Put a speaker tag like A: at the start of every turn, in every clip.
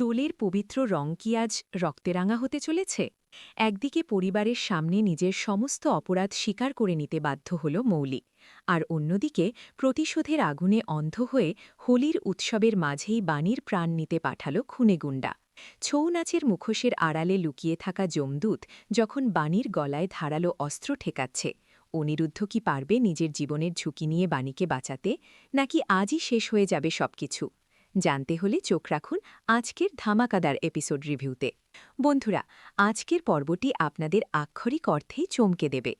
A: দোলের পবিত্র রং কি আজ রক্তে রাঙা হতে চলেছে? একদিকে পরিবারের সামনে নিজের সমস্ত অপরাধ স্বীকার করে নিতে বাধ্য হল মৌলি, আর অন্যদিকে প্রতিশোধের আগুনে অন্ধ হয়ে হোলির উৎসবের মাঝেই বাণীর প্রাণ নিতে পাঠাল খুনেগুন্ডা। ছৌ নাচের মুখোশের আড়ালে লুকিয়ে থাকা যমদূত যখন বাণীর গলায় ধারালো অস্ত্র ঠেকাচ্ছে, অনিরুদ্ধ কি পারবে নিজের জীবনের ঝুঁকি নিয়ে বাণীকে বাঁচাতে, নাকি আজই শেষ হয়ে যাবে সবকিছু? জানতে হলে চোখ রাখুন আজকের ধামাকাদার এপিসোড রিভিউতে। বন্ধুরা, আজকের পর্বটি আপনাদের আক্ষরিক অর্থেই চমকে দেবে।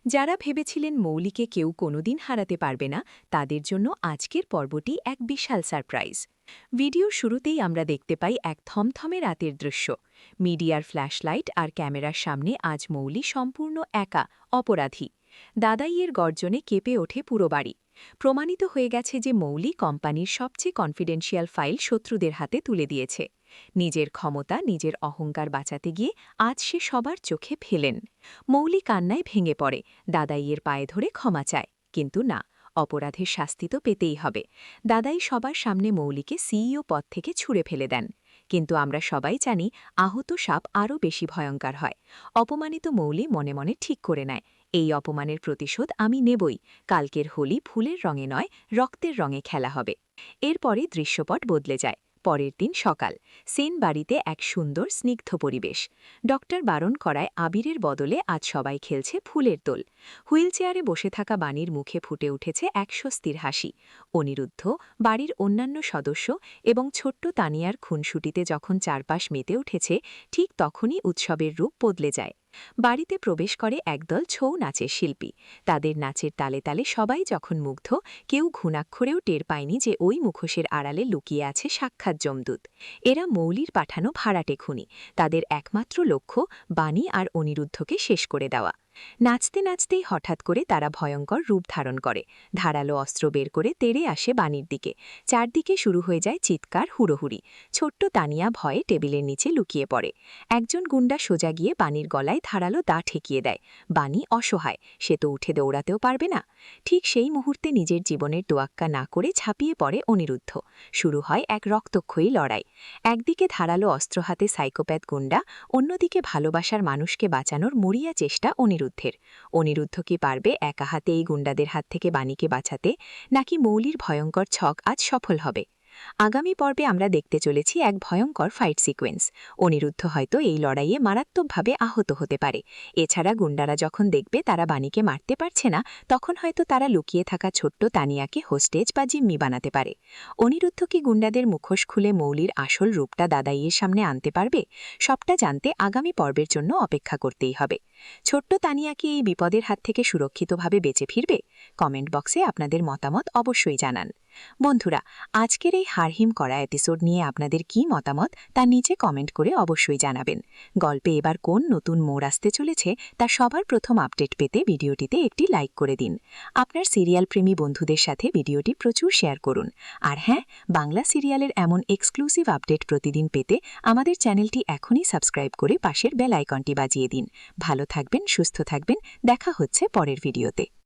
A: যারা ভেবেছিলেন মৌলিকে কেউ কোনোদিন হারাতে পারবে না, তাদের জন্য আজকের পর্বটি এক বিশাল সারপ্রাইজ। ভিডিওর শুরুতেই আমরা দেখতে পাই এক থমথমে রাতের দৃশ্য। মিডিয়ার ফ্ল্যাশলাইট আর ক্যামেরার সামনে আজ মৌলি সম্পূর্ণ একা, অপরাধী। দাদাইয়ের গর্জনে কেঁপে ওঠে পুরো বাড়ি। প্রমাণিত হয়ে গেছে যে মৌলি কোম্পানির সবচেয়ে কনফিডেন্সিয়াল ফাইল শত্রুদের হাতে তুলে দিয়েছে। নিজের ক্ষমতা, নিজের অহংকার বাঁচাতে গিয়ে আজ সে সবার চোখে ফেলেন। মৌলি কান্নায় ভেঙে পড়ে, দাদাইয়ের পায়ে ধরে ক্ষমা চায়, কিন্তু না, অপরাধের শাস্তি তো পেতেই হবে। দাদাই সবার সামনে মৌলিকে সিইও পদ থেকে ছুঁড়ে ফেলে দেন। কিন্তু আমরা সবাই জানি আহত সাপ আরও বেশি ভয়ঙ্কর হয়। অপমানিত মৌলি মনে মনে ঠিক করে নেয়, এই অপমানের প্রতিশোধ আমি নেবই। কালকের হোলি ফুলের রঙে নয়, রক্তের রঙে খেলা হবে। এরপরে দৃশ্যপট বদলে যায়। পরের দিন সকাল, সেন বাড়িতে এক সুন্দর স্নিগ্ধ পরিবেশ। ডক্টর বারণ করায় আবিরের বদলে আজ সবাই খেলছে ফুলের দোল। হুইলচেয়ারে বসে থাকা বাণীর মুখে ফুটে উঠেছে এক স্বস্তির হাসি। অনিরুদ্ধ, বাড়ির অন্যান্য সদস্য এবং ছোট্ট তানিয়ার খুনসুটিতে যখন চারপাশ মেতে উঠেছে, ঠিক তখনই উৎসবের রূপ বদলে যায়। বাড়িতে প্রবেশ করে একদল ছৌ নাচের শিল্পী। তাদের নাচের তালে তালে সবাই যখন মুগ্ধ, কেউ ঘুণাক্ষরেও টের পায়নি যে ওই মুখোশের আড়ালে লুকিয়ে আছে সাক্ষাৎ যমদূত। এরা মৌলির পাঠানো ভাড়াটে খুনি। তাদের একমাত্র লক্ষ্য বাণী আর অনিরুদ্ধকে শেষ করে দেওয়া। নাচতে নাচতেই হঠাৎ করে তারা ভয়ঙ্কর রূপ ধারণ করে। ধারালো অস্ত্র বের করে তেড়ে আসে বাণীর দিকে। চারদিকে শুরু হয়ে যায় চিৎকার, হুড়োহুড়ি। ছোট্ট তানিয়া ভয়ে টেবিলের নিচে লুকিয়ে পড়ে। একজন গুন্ডা সোজা গিয়ে বাণীর গলায় ধারালো দা ঠেকিয়ে দেয়। বাণী অসহায়, সে তো উঠে দৌড়াতেও পারবে না। ঠিক সেই মুহূর্তে নিজের জীবনের তোয়াক্কা না করে ঝাঁপিয়ে পড়ে অনিরুদ্ধ। শুরু হয় এক রক্তক্ষয়ী লড়াই। একদিকে ধারালো অস্ত্র হাতে সাইকোপ্যাথ গুন্ডা, অন্যদিকে ভালোবাসার মানুষকে বাঁচানোর মরিয়া চেষ্টা অনিরুদ্ধের। অনিরুদ্ধ কি পারবে একা হাতে এই গুন্ডাদের হাত থেকে বাণীকে বাঁচাতে, নাকি মৌলির ভয়ঙ্কর ছক আজ সফল হবে? আগামী পর্বে আমরা দেখতে চলেছি এক ভয়ঙ্কর ফাইট সিকোয়েন্স। অনিরুদ্ধ হয়তো এই লড়াইয়ে মারাত্মকভাবে আহত হতে পারে। এছাড়া গুন্ডারা যখন দেখবে তারা বাণীকে মারতে পারছে না, তখন হয়তো তারা লুকিয়ে থাকা ছোট্ট তানিয়াকে হোস্টেজ বা জিম্মি বানাতে পারে। অনিরুদ্ধ কি গুন্ডাদের মুখোশ খুলে মৌলির আসল রূপটা দাদাইয়ের সামনে আনতে পারবে? সবটা জানতে আগামী পর্বের জন্য অপেক্ষা করতেই হবে। ছোট্ট তানিয়া কি এই বিপদের হাত থেকে সুরক্ষিতভাবে বেঁচে ফিরবে? কমেন্ট বক্সে আপনাদের মতামত অবশ্যই জানান। বন্ধুরা, আজকের এই হারহিম করা এপিসোড নিয়ে আপনাদের কী মতামত তা নিচে কমেন্ট করে অবশ্যই জানাবেন। গল্পে এবার কোন নতুন মোড় আসতে চলেছে তা সবার প্রথম আপডেট পেতে ভিডিওটিতে একটি লাইক করে দিন। আপনার সিরিয়াল প্রেমী বন্ধুদের সাথে ভিডিওটি প্রচুর শেয়ার করুন। আর হ্যাঁ, বাংলা সিরিয়ালের এমন এক্সক্লুসিভ আপডেট প্রতিদিন পেতে আমাদের চ্যানেলটি এখনই সাবস্ক্রাইব করে পাশের বেল আইকনটি বাজিয়ে দিন। ভালো থাকবেন, সুস্থ থাকবেন, দেখা হচ্ছে পরের ভিডিওতে।